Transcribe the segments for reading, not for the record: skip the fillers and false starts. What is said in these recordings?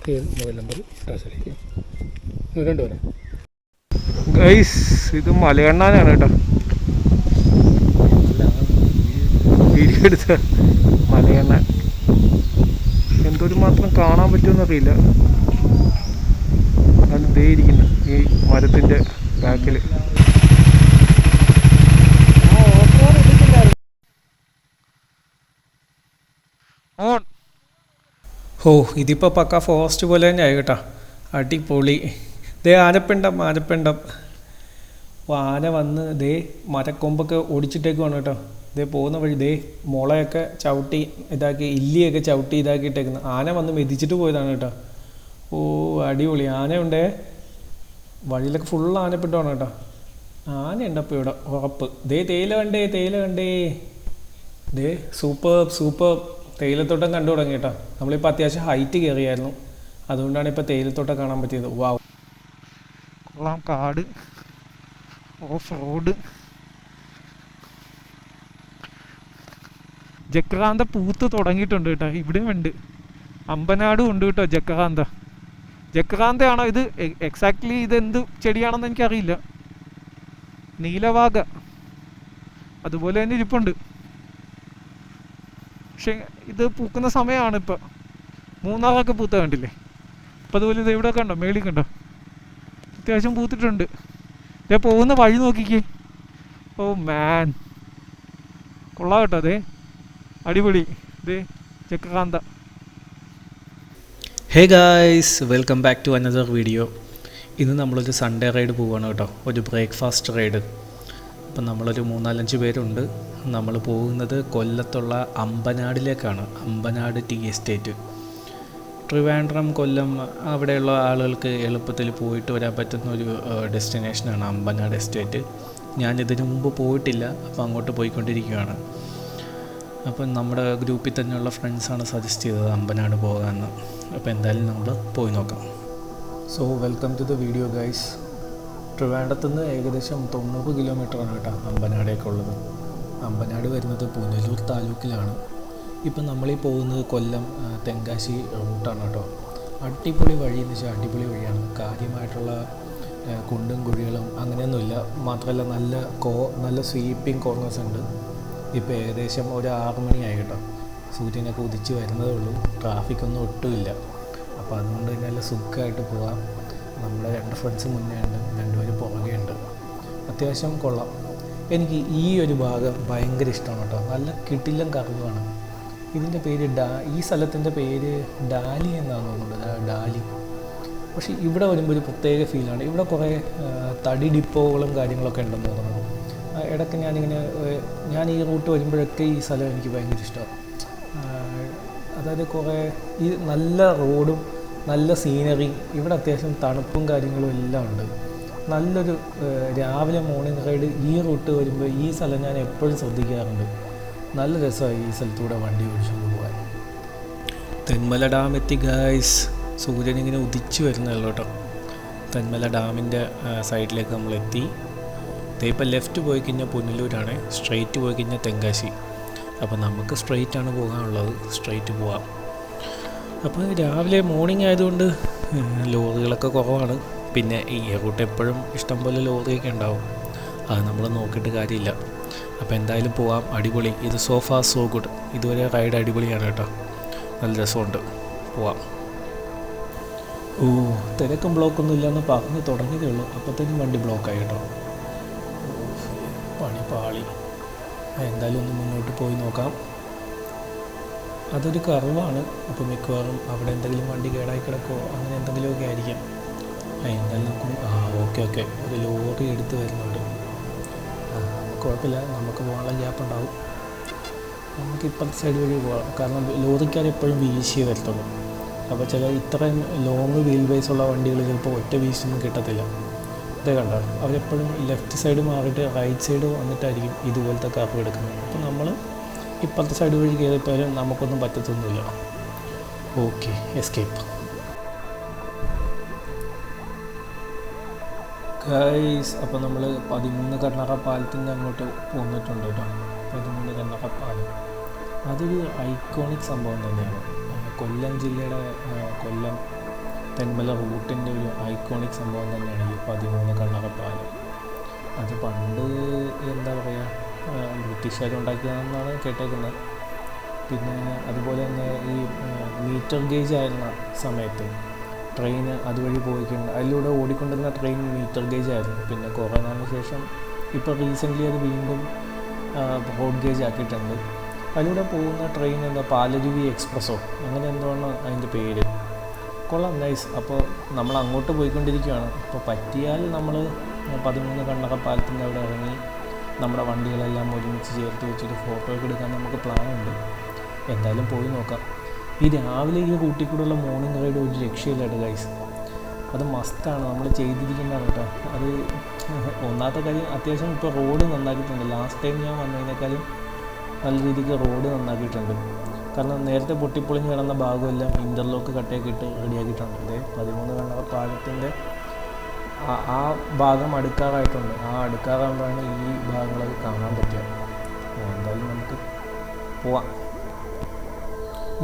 Mobile number രണ്ടുപേരാ guys. ഇത് മലയണ്ണാനാണ് കേട്ടോ video എടുത്ത മലയണ്ണാൻ. എന്തൊരു മാത്രം കാണാൻ പറ്റുമെന്നറിയില്ല. അത് ദേ ഇരിക്കുന്നു ഈ മരത്തിൻ്റെ ബാക്കിൽ. ഓ ഇതിപ്പോൾ പക്ക ഫോറസ്റ്റ് പോലെ തന്നെ ആയി കേട്ടോ. അടിപൊളി. ദേ ആനപ്പിണ്ടം. ആന വന്ന് ദേ മരക്കൊമ്പൊക്കെ ഓടിച്ചിട്ടേക്കുവാണ് കേട്ടോ. ദേ പോകുന്ന വഴി ദേ മുളയൊക്കെ ചവിട്ടി ഇതാക്കി, ഇല്ലിയൊക്കെ ചവിട്ടി ഇതാക്കിയിട്ടേക്കുന്നു. ആന വന്ന് മെതിച്ചിട്ട് പോയതാണ് കേട്ടോ. ഓ അടിപൊളി. ആനയുണ്ടേ വഴിയിലൊക്കെ ഫുൾ ആനപ്പിണ്ടമാണ് കേട്ടോ. ആനയുണ്ട് അപ്പോൾ ഇവിടെ ഉറപ്പ്. ദേ തേയില കണ്ടേ. ദേ സൂപ്പർ തേയിലത്തോട്ടം കണ്ടു തുടങ്ങി കേട്ടോ. നമ്മളിപ്പോൾ അത്യാവശ്യം ഹൈറ്റ് കയറിയായിരുന്നു, അതുകൊണ്ടാണ് ഇപ്പോൾ തേയിലത്തോട്ടം കാണാൻ പറ്റിയത്. വാവ് കൊള്ളാം. കാട്, ഓഫ് റോഡ്. ജക്രാന്ത പൂത്ത് തുടങ്ങിയിട്ടുണ്ട് കേട്ടോ. ഇവിടെയും ഉണ്ട്, അമ്പനാടും ഉണ്ട് കേട്ടോ ജക്രാന്തയാണോ ഇത്? എക്സാക്ട്ലി ഇതെന്ത് ചെടിയാണെന്ന് എനിക്കറിയില്ല. നീലവാഗ അതുപോലെ തന്നെ ഇരിപ്പുണ്ട്. പക്ഷെ ഇത് പൂക്കുന്ന സമയമാണ് ഇപ്പം. മൂന്നാറൊക്കെ പൂത്ത കണ്ടില്ലേ? അപ്പം അതുപോലെ ഇത് ഇവിടെ കണ്ടോ, മേളിൽ കണ്ടോ, അത്യാവശ്യം പൂത്തിട്ടുണ്ട്. ഞാൻ പോകുന്ന വഴി നോക്കിക്കേ. ഓ മാൻ കൊള്ളാം കേട്ടോ. അതെ അടിപൊളി. ഇതേ ചക്രകാന്ത. Hey guys, welcome back to another video. ഇന്ന് നമ്മളൊരു സൺഡേ റൈഡ് പോവുകയാണ് കേട്ടോ, ഒരു ബ്രേക്ക്ഫാസ്റ്റ് റൈഡ്. അപ്പം നമ്മളൊരു 3-4 പേരുണ്ട്. നമ്മൾ പോകുന്നത് കൊല്ലത്തുള്ള അമ്പനാടിലേക്കാണ്. Ambanad tea estate. ട്രിവാൻഡ്രം, കൊല്ലം അവിടെയുള്ള ആളുകൾക്ക് എളുപ്പത്തിൽ പോയിട്ട് വരാൻ പറ്റുന്ന ഒരു ഡെസ്റ്റിനേഷനാണ് അമ്പനാട് എസ്റ്റേറ്റ്. ഞാനിതിനു മുമ്പ് പോയിട്ടില്ല, അപ്പോൾ അങ്ങോട്ട് പോയിക്കൊണ്ടിരിക്കുകയാണ്. അപ്പം നമ്മുടെ ഗ്രൂപ്പിൽ തന്നെയുള്ള ഫ്രണ്ട്സാണ് സജസ്റ്റ് ചെയ്തത് അമ്പനാട് പോകാമെന്ന്. അപ്പോൾ എന്തായാലും നമ്മൾ പോയി നോക്കാം. So welcome to the video guys. ട്രിവാൻഡ്രത്ത് നിന്ന് ഏകദേശം 90 കിലോമീറ്ററാണ് കേട്ടോ അമ്പനാടേക്കുള്ളത്. അമ്പനാട് വരുന്നത് പുനലൂർ താലൂക്കിലാണ്. ഇപ്പം നമ്മളീ പോകുന്നത് കൊല്ലം തെങ്കാശി റൂട്ടാണ് കേട്ടോ. അടിപൊളി വഴി എന്ന് വെച്ചാൽ അടിപൊളി വഴിയാണ്. കാര്യമായിട്ടുള്ള കുണ്ടും കുഴികളും അങ്ങനെയൊന്നുമില്ല. മാത്രമല്ല നല്ല സ്വീപ്പിംഗ് കോർണേഴ്സ് ഉണ്ട്. ഇപ്പോൾ ഏകദേശം ഒരു 6 മണിയായി കേട്ടോ. സൂര്യനൊക്കെ ഉദിച്ച് വരുന്നതേ ഉള്ളൂ. ട്രാഫിക്കൊന്നും ഒട്ടുമില്ല. അപ്പോൾ അതുകൊണ്ട് തന്നെ നല്ല സുഖമായിട്ട് പോകാം. നമ്മുടെ 2 ഫ്രണ്ട്സ് മുന്നേ ഉണ്ട്, 2 പേര് പുറകെ ഉണ്ട്. അത്യാവശ്യം കൊള്ളാം. എനിക്ക് ഈ ഒരു ഭാഗം ഭയങ്കര ഇഷ്ടമാണ് കേട്ടോ. നല്ല കിടിലം കറുവാണ്. ഇതിൻ്റെ പേര് ഈ സ്ഥലത്തിൻ്റെ പേര് ഡാലി എന്നാണ് തോന്നുന്നത്, ഡാലി. പക്ഷേ ഇവിടെ വരുമ്പോൾ ഒരു പ്രത്യേക ഫീലാണ്. ഇവിടെ കുറേ തടി ഡിപ്പോകളും കാര്യങ്ങളൊക്കെ ഉണ്ടെന്ന് തോന്നുന്നു. ഇടയ്ക്ക് ഞാൻ ഈ റൂട്ട് വരുമ്പോഴൊക്കെ ഈ സ്ഥലം എനിക്ക് ഭയങ്കര ഇഷ്ടമാണ്. അതായത് കുറേ ഈ നല്ല റോഡും നല്ല സീനറി. ഇവിടെ അത്യാവശ്യം തണുപ്പും കാര്യങ്ങളും എല്ലാം ഉണ്ട്. നല്ലൊരു രാവിലെ മോർണിംഗ് റൈഡ് ഈ റൂട്ട് വരുമ്പോൾ ഈ സ്ഥലം ഞാൻ എപ്പോഴും ശ്രദ്ധിക്കാറുണ്ട്. നല്ല രസമായി ഈ സ്ഥലത്തൂടെ വണ്ടി ഓടിച്ചുകൊണ്ട് പോകാൻ. തെന്മല ഡാം എത്തി ഗായ്സ്. സൂര്യനിങ്ങനെ ഉദിച്ചു വരുന്നല്ലോ കേട്ടോ. തെന്മല ഡാമിൻ്റെ സൈഡിലേക്ക് നമ്മളെത്തി. ഇപ്പോൾ ലെഫ്റ്റ് പോയി കഴിഞ്ഞാൽ പുനലൂരാണ്, സ്ട്രെയിറ്റ് പോയി കഴിഞ്ഞാൽ തെങ്കാശി. അപ്പോൾ നമുക്ക് സ്ട്രെയിറ്റാണ് പോകാനുള്ളത്, സ്ട്രെയിറ്റ് പോവാം. അപ്പോൾ രാവിലെ മോർണിംഗ് ആയതുകൊണ്ട് ലോറികളൊക്കെ കുറവാണ്. പിന്നെ ഈ റൂട്ട് എപ്പോഴും ഇഷ്ടംപോലെ ലോറിയൊക്കെ ഉണ്ടാവും, അത് നമ്മൾ നോക്കിയിട്ട് കാര്യമില്ല. അപ്പോൾ എന്തായാലും പോവാം. അടിപൊളി. ഇത് സോ ഫാർ സോ ഗുഡ്. ഇതുവരെ റൈഡ് അടിപൊളിയാണ് കേട്ടോ, നല്ല രസമുണ്ട്. പോവാം. ഓ തിരക്കും ബ്ലോക്കൊന്നും ഇല്ലയെന്ന് പറഞ്ഞ് തുടങ്ങിയതേ ഉള്ളൂ, അപ്പോഴത്തേനും വണ്ടി ബ്ലോക്കായി കേട്ടോ. പണി പാളി. എന്തായാലും ഒന്ന് മുന്നോട്ട് പോയി നോക്കാം. അതൊരു കർവാണ്. അപ്പോൾ മിക്കവാറും അവിടെ എന്തെങ്കിലും വണ്ടി കേടായി കിടക്കുമോ അങ്ങനെ എന്തെങ്കിലുമൊക്കെ ആയിരിക്കാം. എന്തായാലും നോക്കും. ഓക്കെ ഒരു ലോറി എടുത്ത് വരുന്നുണ്ട്. കുഴപ്പമില്ല, നമുക്ക് പോകാനുള്ള ഗ്യാപ്പ് ഉണ്ടാവും. നമുക്ക് ഇപ്പോഴത്തെ സൈഡ് വഴി പോകാം. കാരണം ലോറിക്കാർ എപ്പോഴും വീശിയേ വരത്തുള്ളൂ. അപ്പോൾ ഇത്രയും ലോങ് വീൽ ബേസ് ഉള്ള വണ്ടികൾ ചിലപ്പോൾ ഒറ്റ വീശൊന്നും കിട്ടത്തില്ല. ഇതേ കണ്ടോ, അവരെപ്പോഴും ലെഫ്റ്റ് സൈഡ് മാറിയിട്ട് റൈറ്റ് സൈഡ് വന്നിട്ടായിരിക്കും ഇതുപോലത്തെ കർവ് എടുക്കുന്നത്. അപ്പോൾ നമ്മൾ ഇപ്പോഴത്തെ സൈഡ് വഴി കയറിപ്പോയാലും നമുക്കൊന്നും പറ്റത്തൊന്നുമില്ല. Okay, escape guys. അപ്പോൾ നമ്മൾ 13 കർണാടക പാലത്തിൻ്റെ അങ്ങോട്ട് പോന്നിട്ടുണ്ട് കേട്ടോ. 13 കർണാടക പാലം അതൊരു ഐക്കോണിക് സംഭവം തന്നെയാണ്. കൊല്ലം ജില്ലയുടെ കൊല്ലം തെന്മല റൂട്ടിൻ്റെ ഒരു ഐക്കോണിക് സംഭവം തന്നെയാണ് ഈ 13 കണ്ണറ പാലം. അത് പണ്ട് എന്താ പറയുക, ബ്രിട്ടീഷുകാർ ഉണ്ടാക്കിയതാണെന്നാണ് കേട്ടേക്കുന്നത്. പിന്നെ അതുപോലെ തന്നെ ഈ മീറ്റർ ഗേജ് ആയിരുന്ന സമയത്ത് ട്രെയിൻ അതുവഴി പോയിട്ടുണ്ട്, അതിലൂടെ ഓടിക്കൊണ്ടിരുന്ന ട്രെയിൻ മീറ്റർ ഗേജ് ആയിരുന്നു. പിന്നെ കുറേ നാളിന് ശേഷം ഇപ്പോൾ റീസെൻ്റ്ലി അത് വീണ്ടും ബ്രോഡ് ഗേജ് ആക്കിയിട്ടുണ്ട്. അതിലൂടെ പോകുന്ന ട്രെയിൻ എന്താ പാലരുവി എക്സ്പ്രസ്സോ അങ്ങനെ എന്താണ് അതിൻ്റെ പേര്. കൊള്ളാം, നൈസ്. അപ്പോൾ നമ്മൾ അങ്ങോട്ട് പോയിക്കൊണ്ടിരിക്കുകയാണ്. അപ്പോൾ പറ്റിയാൽ നമ്മൾ 13 കണ്ണറ പാലത്തിൻ്റെ അവിടെ ഇറങ്ങി നമ്മുടെ വണ്ടികളെല്ലാം ഒരുമിച്ച് ചേർത്ത് വെച്ചിട്ട് ഫോട്ടോ ഒക്കെ എടുക്കാൻ നമുക്ക് പ്ലാനുണ്ട്. എന്തായാലും പോയി നോക്കാം. ഈ രാവിലെ ഈ റൂട്ടിൽ കൂടെയുള്ള മോർണിംഗ് റൈഡ് ഒരു രക്ഷയില്ലായിട്ട് ഗൈസ്, അത് മസ്റ്റാണ്, നമ്മൾ ചെയ്തിരിക്കുന്നതാണ് കേട്ടോ. അത് ഒന്നാമത്തെ കാര്യം, അത്യാവശ്യം ഇപ്പോൾ റോഡ് നന്നാക്കിയിട്ടുണ്ട്. ലാസ്റ്റ് ടൈം ഞാൻ വന്നതിനേക്കാളും നല്ല രീതിക്ക് റോഡ് നന്നാക്കിയിട്ടുണ്ട്. കാരണം നേരത്തെ പൊട്ടിപ്പൊളിഞ്ഞ് കിടന്ന ഭാഗമെല്ലാം ഇൻ്റർലോക്ക് കട്ടയൊക്കെ ഇട്ട് റെഡിയാക്കിയിട്ടുണ്ട്. അതെ 13 കണ്ണറ പാലത്തിൻ്റെ ആ ഭാഗം അടുക്കാറായിട്ടുണ്ട്. ആ അടുക്കാറാകുമ്പോഴാണ് ഈ ഭാഗങ്ങളൊക്കെ കാണാൻ പറ്റുക. എന്തായാലും നമുക്ക് പോവാം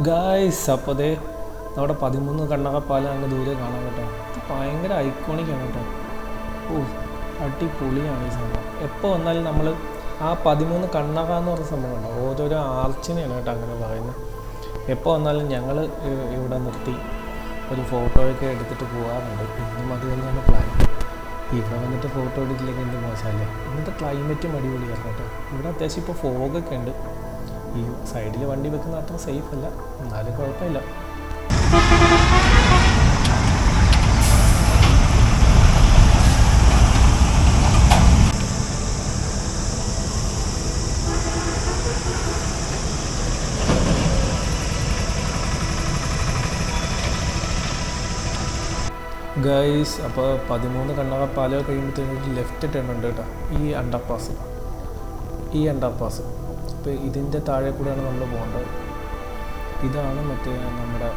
ഗായ്സ്. അപ്പോൾ അതേ നമ്മുടെ 13 കണ്ണറ പാലം അങ്ങ് ദൂരെ കാണാൻ കേട്ടോ. ഭയങ്കര ഐക്കോണിക്കാണ് കേട്ടോ. അടിപൊളിയാണ് ഈ സംഭവം. എപ്പോൾ വന്നാലും നമ്മൾ ആ 13 കണ്ണറ എന്ന് പറഞ്ഞ സംഭവം ഉണ്ടോ, ഓരോരോ ആർച്ചിനെയാണ് കേട്ടോ അങ്ങനെ പറയുന്നത്. എപ്പോൾ വന്നാലും ഞങ്ങൾ ഇവിടെ നിർത്തി ഒരു ഫോട്ടോയൊക്കെ എടുത്തിട്ട് പോകാറുണ്ട്. ഇന്നും അത് തന്നെയാണ് പ്ലാൻ. ഇവിടെ വന്നിട്ട് ഫോട്ടോ എടുക്കില്ലെങ്കിൽ എന്ത് മോശമല്ലേ. ഇന്നത്തെ ക്ലൈമറ്റും അടിപൊളിയാണ് കേട്ടോ. ഇവിടെ അത്യാവശ്യം ഇപ്പോൾ ഫോഗൊക്കെ ഉണ്ട്. ഈ സൈഡിൽ വണ്ടി വെക്കുന്ന അത്ര സേഫ് അല്ല, എന്നാലും കുഴപ്പമില്ല. ഗൈസ്, അപ്പോൾ 13 കണ്ണറ പാലം കഴിയുമ്പോഴത്തേക്കും ഒരു ലെഫ്റ്റ് ടേൺ ഉണ്ട് കേട്ടോ. ഈ അണ്ടർപാസ് അപ്പോൾ ഇതിൻ്റെ താഴെ കൂടെയാണ് നമ്മൾ പോകേണ്ടത്. ഇതാണ് മറ്റേ നമ്മുടെ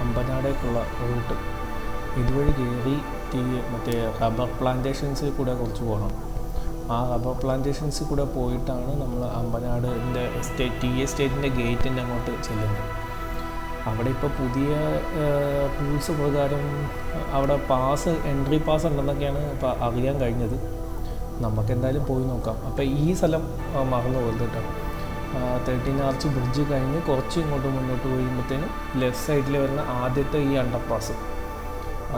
അമ്പനാടേക്കുള്ള റൂട്ട്. ഇതുവഴി കയറി മറ്റേ റബ്ബർ പ്ലാന്റേഷൻസിൽ കൂടെ കുറച്ച് പോകണം. ആ റബ്ബർ പ്ലാന്റേഷൻസിൽ കൂടെ പോയിട്ടാണ് നമ്മൾ അമ്പനാടിൻ്റെ ടി എസ്റ്റേറ്റിൻ്റെ ഗേറ്റിൻ്റെ അങ്ങോട്ട് ചെല്ലുന്നത്. അവിടെ ഇപ്പോൾ പുതിയ റൂൾസ് പ്രകാരം അവിടെ എൻട്രി പാസ് ഉണ്ടെന്നൊക്കെയാണ് ഇപ്പോൾ അറിയാൻ കഴിഞ്ഞത്. നമുക്ക് എന്തായാലും പോയി നോക്കാം. അപ്പോൾ ഈ സ്ഥലം മറന്നു പോയത് കേട്ടോ. 13 ആർച്ച് ബ്രിഡ്ജ് കഴിഞ്ഞ് കുറച്ച് ഇങ്ങോട്ട് മുന്നോട്ട് കഴിയുമ്പോഴത്തേനും ലെഫ്റ്റ് സൈഡിൽ വരുന്ന ആദ്യത്തെ ഈ അണ്ടർപാസ്,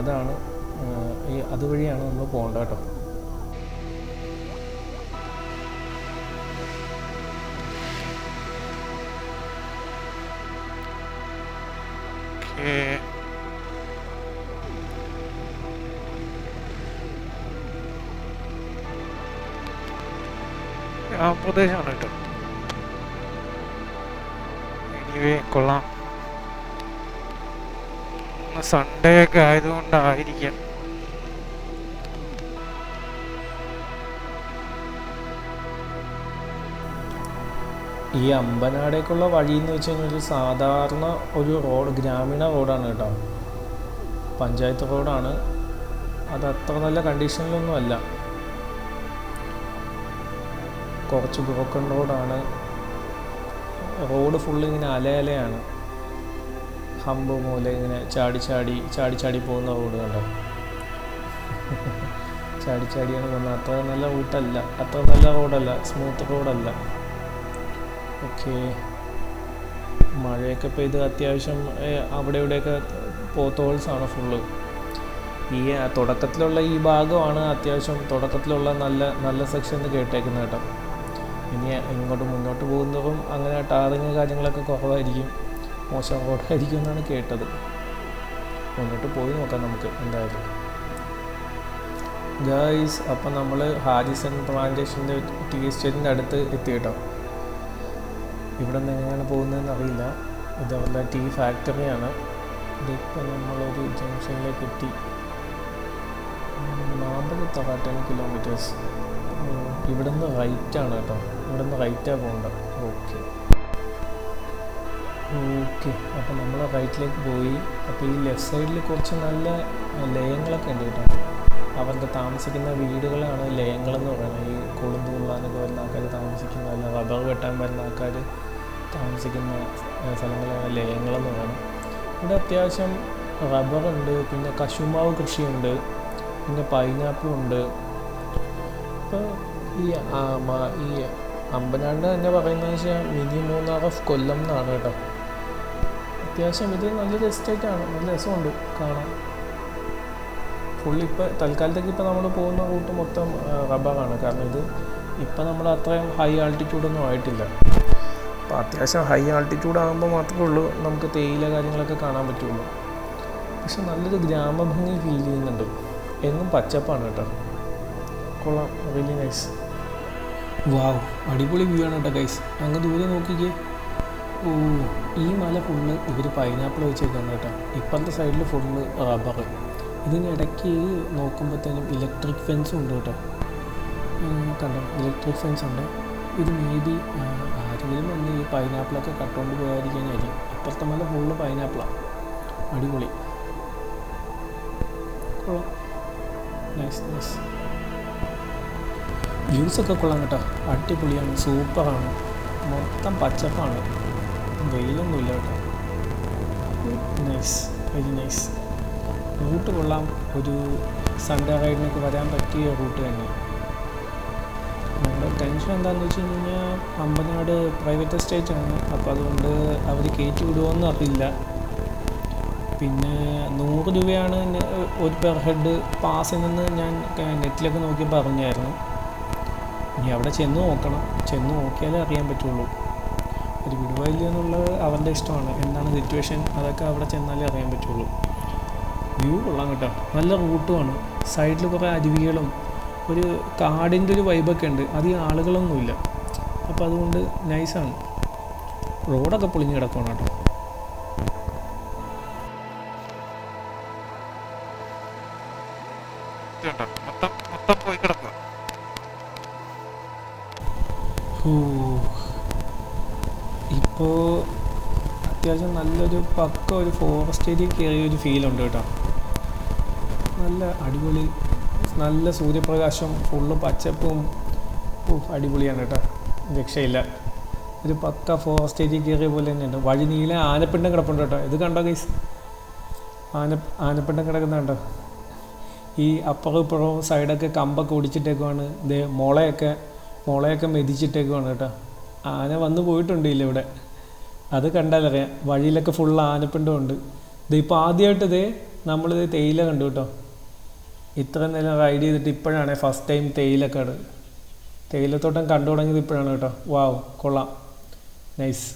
അതാണ് അതുവഴിയാണ് നമ്മൾ പോകേണ്ടത് കേട്ടോ. പ്രദേശമാണ് കേട്ടോ. എനിവേ കൊള്ളാം. സൺഡേ ഒക്കെ ആയതുകൊണ്ടായിരിക്കാം. ഈ അമ്പനാടേക്കുള്ള വഴി എന്ന് വെച്ച് കഴിഞ്ഞാൽ ഒരു സാധാരണ ഒരു റോഡ്, ഗ്രാമീണ റോഡാണ് കേട്ടോ. പഞ്ചായത്ത് റോഡാണ്. അത് അത്ര നല്ല കണ്ടീഷനിലൊന്നും അല്ല. കുറച്ച് ബ്രോക്കൺ റോഡാണ്. റോഡ് ഫുള്ള് ഇങ്ങനെ അലയാണ്. ഹമ്പ് പോലെ ഇങ്ങനെ ചാടി പോകുന്ന റോഡ് കണ്ടോ. ചാടിയാണ് പോകുന്നത്. അത്ര നല്ല റൂട്ടല്ല, അത്ര നല്ല റോഡല്ല, സ്മൂത്ത് റോഡല്ല. ഓക്കെ, മഴയൊക്കെ പെയ്ത് അത്യാവശ്യം അവിടെ ഇവിടെയൊക്കെ പോത്തോൾസാണ് ഫുള്ള്. ഈ തുടക്കത്തിലുള്ള ഈ ഭാഗമാണ് അത്യാവശ്യം തുടക്കത്തിലുള്ള നല്ല സെക്ഷൻ എന്ന് കേട്ടേക്കുന്നത് കേട്ടോ. ഇനി ഇങ്ങോട്ട് മുന്നോട്ട് പോകുന്നതും അങ്ങനെ ടാറിങ് കാര്യങ്ങളൊക്കെ കുറവായിരിക്കും, മോശം റോഡായിരിക്കും എന്നാണ് കേട്ടത്. മുന്നോട്ട് പോയി നോക്കാം നമുക്ക് എന്തായാലും. ഗൈസ്, അപ്പം നമ്മൾ ഹാരിസൺ പ്ലാന്റേഷൻ്റെ ടി എസ്റ്റേറ്റിൻ്റെ അടുത്ത് എത്തി കേട്ടോ. ഇവിടെ നിന്ന് എങ്ങനെയാണ് പോകുന്നതെന്ന് അറിയില്ല. ഇത് അവരുടെ ടീ ഫാക്ടറിയാണ്. ഇതിപ്പോൾ നമ്മളൊരു ജംഗ്ഷനിലേക്ക് എത്തി. 10 കിലോമീറ്റേഴ്സ്. ഇവിടെ നിന്ന് റൈറ്റാണ് കേട്ടോ. ഇവിടെ നിന്ന് റൈറ്റാണ് പോകേണ്ടത്. ഓക്കെ, അപ്പോൾ നമ്മൾ റൈറ്റിലേക്ക് പോയി. അപ്പോൾ ഈ ലെഫ്റ്റ് സൈഡിൽ കുറച്ച് നല്ല ലയങ്ങളൊക്കെ ഉണ്ട് കേട്ടോ. അവർക്ക് താമസിക്കുന്ന വീടുകളാണ് ലയങ്ങളെന്ന് പറയുന്നത്. ഈ കൊളുന്ത് കൊള്ളാനൊക്കെ വരുന്ന ആൾക്കാർ താമസിക്കുന്ന, അല്ല റബ്ബർ വെട്ടാൻ വരുന്ന ആൾക്കാർ താമസിക്കുന്ന സ്ഥലങ്ങളാണ് ലയങ്ങളെന്ന് പറയുന്നത്. ഇവിടെ അത്യാവശ്യം റബ്ബറുണ്ട്, പിന്നെ കശുമാവ് കൃഷിയുണ്ട്, പിന്നെ പൈനാപ്പിളുണ്ട്. ഇപ്പോൾ ഈ ഈ അമ്പനാട് തന്നെ പറയുന്നത് വെച്ചാൽ മിനി മൂന്നാർ ഓഫ് കൊല്ലം എന്നാണ് കേട്ടോ. അത്യാവശ്യം ഇത് നല്ലൊരു എസ്റ്റേറ്റാണ്, നല്ല രസമുണ്ട് കാണാൻ. ഫുള്ള് ഇപ്പോൾ തൽക്കാലത്തേക്ക് ഇപ്പോൾ നമ്മൾ പോകുന്ന റൂട്ട് മൊത്തം റബ്ബറാണ്. കാരണം ഇത് ഇപ്പോൾ നമ്മൾ അത്രയും ഹൈ ആൾട്ടിറ്റ്യൂഡൊന്നും ആയിട്ടില്ല. അപ്പോൾ അത്യാവശ്യം ഹൈ ആൾട്ടിറ്റ്യൂഡ് ആകുമ്പോൾ മാത്രമേ ഉള്ളൂ നമുക്ക് തേയില കാര്യങ്ങളൊക്കെ കാണാൻ പറ്റുള്ളൂ. പക്ഷെ നല്ലൊരു ഗ്രാമഭംഗി ഫീൽ ചെയ്യുന്നുണ്ട്. എങ്ങും പച്ചപ്പാണ് കേട്ടോ. കൊള്ളാം, റിയലി നൈസ്. വാവ്, അടിപൊളി വ്യൂ ആണ് കേട്ടോ ഗൈസ്. അങ്ങ് ദൂരെ നോക്കിക്കേ. ഓ, ഈ മല ഫുള്ള് ഇവർ പൈനാപ്പിൾ വെച്ചേക്കാണ് കേട്ടോ. ഇപ്പുറത്തെ സൈഡിൽ ഫുള്ള് റബ്ബർ. ഇതിനിടയ്ക്ക് നോക്കുമ്പോഴത്തേനും ഇലക്ട്രിക് ഫെൻസും ഉണ്ട് കേട്ടോ. കണ്ടോ, ഇലക്ട്രിക് ഫെൻസ് ഉണ്ട്. ഇത് മേ ബി ആരെങ്കിലും വന്ന് ഈ പൈനാപ്പിളൊക്കെ കട്ടുകൊണ്ട് പോയായിരിക്കാനായിരിക്കും. ഇപ്പുറത്തെ മല ഫുള്ള് പൈനാപ്പിളാണ്. അടിപൊളി, കൊള്ളാം, നൈസ് നൈസ്. വ്യൂസൊക്കെ കൊള്ളാം കേട്ടോ, അടിപൊളിയാണ്, സൂപ്പറാണ്. മൊത്തം പച്ചപ്പാണ്, വെയിലൊന്നുമില്ല കേട്ടോ. Nice, very nice. റൂട്ട് കൊള്ളാം. ഒരു സൺഡേ റൈഡിനൊക്കെ വരാൻ പറ്റിയ റൂട്ട് തന്നെ. നമ്മുടെ ടെൻഷൻ എന്താണെന്ന് വെച്ച് കഴിഞ്ഞാൽ അമ്പനാട് പ്രൈവറ്റ് എസ്റ്റേറ്റാണ്. അപ്പോൾ അതുകൊണ്ട് അവർ കയറ്റി വിടുമോയെന്ന് അറിയില്ല. പിന്നെ 100 രൂപയാണ് ഒരു പെർ ഹെഡ് പാസിനെന്ന് ഞാൻ നെറ്റിലൊക്കെ നോക്കി പറഞ്ഞായിരുന്നു. ഇനി അവിടെ ചെന്ന് നോക്കണം, ചെന്ന് നോക്കിയാലേ അറിയാൻ പറ്റുള്ളൂ. ഒരു വിടുവോ ഇല്ല എന്നുള്ളത് അവരുടെ ഇഷ്ടമാണ്. എന്താണ് സിറ്റുവേഷൻ അതൊക്കെ അവിടെ ചെന്നാലേ അറിയാൻ പറ്റുള്ളൂ. വ്യൂ കൊള്ളാം കേട്ടോ, നല്ല റൂട്ടുമാണ്. സൈഡിൽ കുറേ അരുവികളും ഒരു കാടിൻ്റെ ഒരു വൈബൊക്കെ ഉണ്ട്. അധികം ആളുകളൊന്നുമില്ല. അപ്പോൾ അതുകൊണ്ട് നൈസാണ്. റോഡൊക്കെ പൊളിഞ്ഞ് കിടക്കുകയാണ് കേട്ടോ. മൊത്തം പോയി കിടക്കുക. ഇപ്പോൾ അത്യാവശ്യം നല്ലൊരു പക്ക ഒരു ഫോറസ്റ്റ് ഏരിയ കയറിയ ഒരു ഫീലുണ്ട് കേട്ടോ. നല്ല അടിപൊളി, നല്ല സൂര്യപ്രകാശം, ഫുള്ള് പച്ചപ്പും. അടിപൊളിയാണ് കേട്ടോ, രക്ഷയില്ല. ഒരു പക്ക ഫോറസ്റ്റ് ഏരിയ കയറിയ പോലെ തന്നെയുണ്ട്. വഴി നീളെ ആനപ്പിണ്ടം കിടപ്പുണ്ട് കേട്ടോ. ഇത് കണ്ടോ ഗൈസ്, ആനപ്പിണ്ടം കിടക്കുന്നുണ്ടോ? ഈ അപ്പുറവും ഇപ്പുറവും സൈഡൊക്കെ കമ്പൊക്കെ ഒടിച്ചിട്ടേക്കുവാണ്. ഇതേ മുളയൊക്കെ മെതിച്ചിട്ടേക്കുവാണ് കേട്ടോ. ആന വന്ന് പോയിട്ടുണ്ട് ഇല്ല ഇവിടെ, അത് കണ്ടാലറിയാം. വഴിയിലൊക്കെ ഫുള്ള് ആനപ്പിണ്ടമുണ്ട്. ഇപ്പോൾ ആദ്യമായിട്ട് നമ്മളിത് തേയില കണ്ടു കേട്ടോ. ഇത്ര നേരം റൈഡ് ചെയ്തിട്ട് ഇപ്പോഴാണ് ഫസ്റ്റ് ടൈം തേയിലത്തോട്ടം കണ്ടു തുടങ്ങിയത് ഇപ്പോഴാണ് കേട്ടോ. വാവ്, കൊള്ളാം, നൈസ്.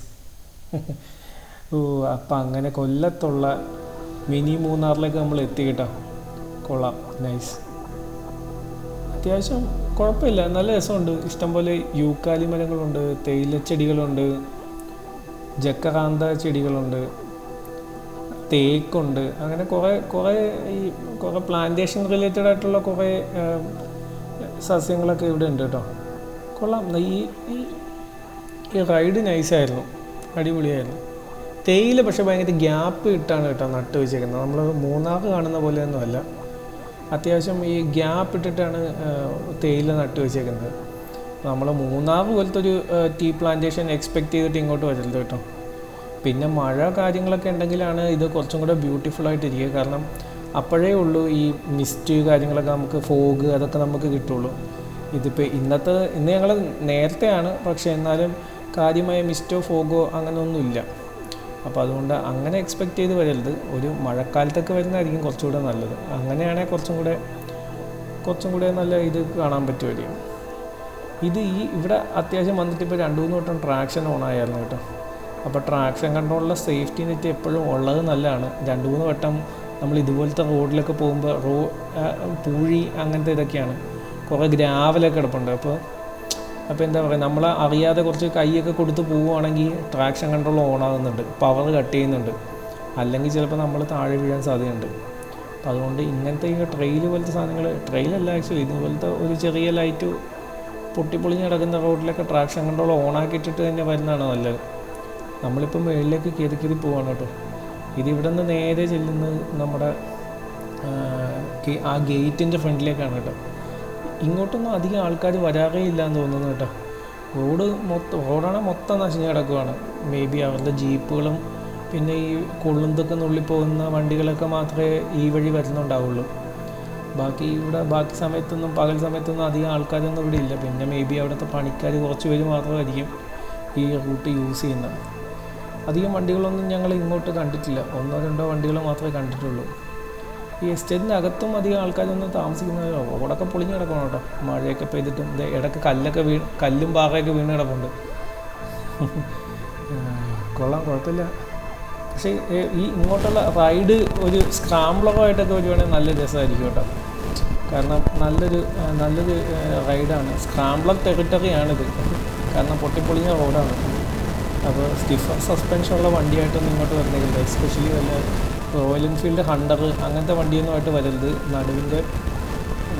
അപ്പം അങ്ങനെ കൊല്ലത്തുള്ള മിനി മൂന്നാറിലേക്ക് നമ്മൾ എത്തി കേട്ടോ. കൊള്ളാം, നൈസ്. അത്യാവശ്യം കുഴപ്പമില്ല, നല്ല രസമുണ്ട്. ഇഷ്ടംപോലെ യൂക്കാലി മരങ്ങളുണ്ട്, തേയിലച്ചെടികളുണ്ട്, ജക്കറാന്ത ചെടികളുണ്ട്, തേക്കുണ്ട്. അങ്ങനെ കുറേ പ്ലാന്റേഷൻ റിലേറ്റഡ് ആയിട്ടുള്ള കുറേ സസ്യങ്ങളൊക്കെ ഇവിടെ ഉണ്ട് കേട്ടോ. കൊള്ളാം. ഈ റൈഡ് നൈസായിരുന്നു, അടിപൊളിയായിരുന്നു. തേയില പക്ഷേ ഭയങ്കര ഗ്യാപ്പ് ഇട്ടാണ് കേട്ടോ നട്ട് വെച്ചേക്കുന്നത്. നമ്മൾ മൂന്നാർ കാണുന്ന പോലെയൊന്നുമല്ല. അത്യാവശ്യം ഈ ഗ്യാപ്പ് ഇട്ടിട്ടാണ് തേയില നട്ട് വെച്ചേക്കുന്നത്. നമ്മൾ മൂന്നാർ പോലത്തെ ഒരു ടീ പ്ലാന്റേഷൻ എക്സ്പെക്റ്റ് ചെയ്തിട്ട് ഇങ്ങോട്ട് വരരുത് കേട്ടോ. പിന്നെ മഴ കാര്യങ്ങളൊക്കെ ഉണ്ടെങ്കിലാണ് ഇത് കുറച്ചും കൂടെ ബ്യൂട്ടിഫുൾ ആയിട്ടിരിക്കുക. കാരണം അപ്പോഴേ ഉള്ളൂ ഈ മിസ്റ്റ് കാര്യങ്ങളൊക്കെ, നമുക്ക് ഫോഗ് അതൊക്കെ നമുക്ക് കിട്ടുള്ളൂ. ഇതിപ്പോൾ ഇന്ന് ഞങ്ങൾ നേരത്തെയാണ്, പക്ഷേ എന്നാലും കാര്യമായ മിസ്റ്റോ ഫോഗോ അങ്ങനെയൊന്നുമില്ല. അപ്പോൾ അതുകൊണ്ട് അങ്ങനെ എക്സ്പെക്റ്റ് ചെയ്ത് വരരുത്. ഒരു മഴക്കാലത്തൊക്കെ വരുന്നതായിരിക്കും കുറച്ചുകൂടെ നല്ലത്. അങ്ങനെയാണെങ്കിൽ കുറച്ചും കൂടെ നല്ല ഇത് കാണാൻ പറ്റുമായിരിക്കും. ഇവിടെ അത്യാവശ്യം വന്നിട്ട് ഇപ്പോൾ 2-3 വട്ടം ട്രാക്ഷൻ ഓൺ ആയിരുന്നു കേട്ടോ. അപ്പോൾ ട്രാക്ഷൻ കൺട്രോളിലെ സേഫ്റ്റി നെറ്റ് എപ്പോഴും ഉള്ളത് നല്ലതാണ്. 2-3 വട്ടം നമ്മൾ ഇതുപോലത്തെ റോഡിലൊക്കെ പോകുമ്പോൾ പൂഴി അങ്ങനത്തെ ഇതൊക്കെയാണ്, കുറേ ഗ്രാവലൊക്കെ കിടപ്പുണ്ട്. അപ്പോൾ എന്താ പറയുക, നമ്മൾ അറിയാതെ കുറച്ച് കൈയൊക്കെ കൊടുത്ത് പോവുകയാണെങ്കിൽ ട്രാക്ഷൻ കൺട്രോൾ ഓണാകുന്നുണ്ട്, പവർ കട്ട് ചെയ്യുന്നുണ്ട്. അല്ലെങ്കിൽ ചിലപ്പോൾ നമ്മൾ താഴെ വീഴാൻ സാധ്യതയുണ്ട്. അപ്പോൾ അതുകൊണ്ട് ഇങ്ങനത്തെ ഈ ട്രെയിൽ പോലത്തെ സാധനങ്ങൾ, ട്രെയിലല്ല ആക്ച്വലി, ഇതുപോലത്തെ ഒരു ചെറിയ ലൈറ്റ് പൊട്ടിപ്പൊളിഞ്ഞ് കിടക്കുന്ന റോഡിലൊക്കെ ട്രാക്ഷൻ കൺട്രോൾ ഓണാക്കിയിട്ടിട്ട് തന്നെ വരുന്നതാണ് നല്ലത്. നമ്മളിപ്പോൾ മുകളിലേക്ക് കയറി പോവാണ് കേട്ടോ. ഇതിവിടെ നിന്ന് നേരെ ചെല്ലുന്നത് നമ്മുടെ ആ ഗേറ്റിൻ്റെ ഫ്രണ്ടിലേക്കാണ് കേട്ടോ. ഇങ്ങോട്ടൊന്നും അധികം ആൾക്കാർ വരാറേ ഇല്ല എന്ന് തോന്നുന്നു കേട്ടോ. റോഡാണ് മൊത്തം നശിഞ്ഞ് കിടക്കുകയാണ്. മേ ബി അവരുടെ ജീപ്പുകളും പിന്നെ ഈ കൊള്ളുന്തൊക്കെ നുള്ളി പോകുന്ന വണ്ടികളൊക്കെ മാത്രമേ ഈ വഴി വരുന്നുണ്ടാവുള്ളൂ. ബാക്കി സമയത്തൊന്നും പകൽ സമയത്തൊന്നും അധികം ആൾക്കാരൊന്നും ഇവിടെ ഇല്ല. പിന്നെ മേ ബി അവിടുത്തെ പണിക്കാർ കുറച്ച് പേര് മാത്രമായിരിക്കും ഈ റൂട്ട് യൂസ് ചെയ്യുന്നത്. അധികം വണ്ടികളൊന്നും ഞങ്ങൾ ഇങ്ങോട്ട് കണ്ടിട്ടില്ല. 1-2 വണ്ടികൾ മാത്രമേ കണ്ടിട്ടുള്ളൂ. ഈ എസ്റ്റേറ്റിൻ്റെ അകത്തും അധികം ആൾക്കാരൊന്നും താമസിക്കുന്നവരോ റോഡൊക്കെ പൊളിഞ്ഞ് കിടക്കണം കേട്ടോ. മഴയൊക്കെ പെയ്തിട്ടും ഇടയ്ക്ക് കല്ലും പാറയൊക്കെ വീണ് കിടപ്പുണ്ട്. കൊള്ളാം, കുഴപ്പമില്ല. പക്ഷേ ഈ ഇങ്ങോട്ടുള്ള റൈഡ് ഒരു സ്ക്രാംബ്ലറായിട്ടൊക്കെ വരുവാണെങ്കിൽ നല്ല രസമായിരിക്കും കേട്ടോ. കാരണം നല്ലൊരു റൈഡാണ്. സ്ക്രാംബ്ലർ ടെറിട്ടറിയാണിത്. കാരണം പൊട്ടിപ്പൊളിഞ്ഞ റോഡാണ്. അപ്പോൾ സ്റ്റിഫ് സസ്പെൻഷനുള്ള വണ്ടിയായിട്ടൊന്നും ഇങ്ങോട്ട് വരുന്നില്ല. എസ്പെഷ്യലി വല്ല റോയൽ എൻഫീൽഡ് ഹണ്ടർ അങ്ങനത്തെ വണ്ടിയൊന്നുമായിട്ട് വരരുത്.